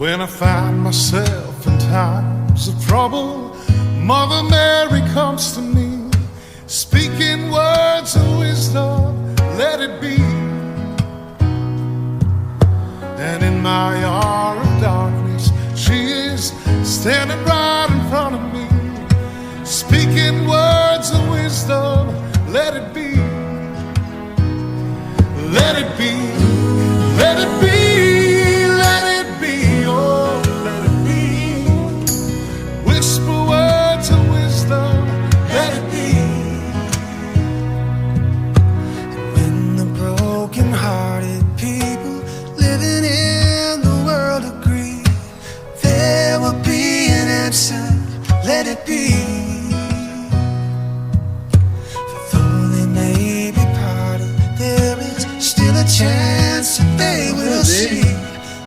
When I find myself in times of trouble, Mother Mary comes to me, speaking words of wisdom, let it be. And in my arms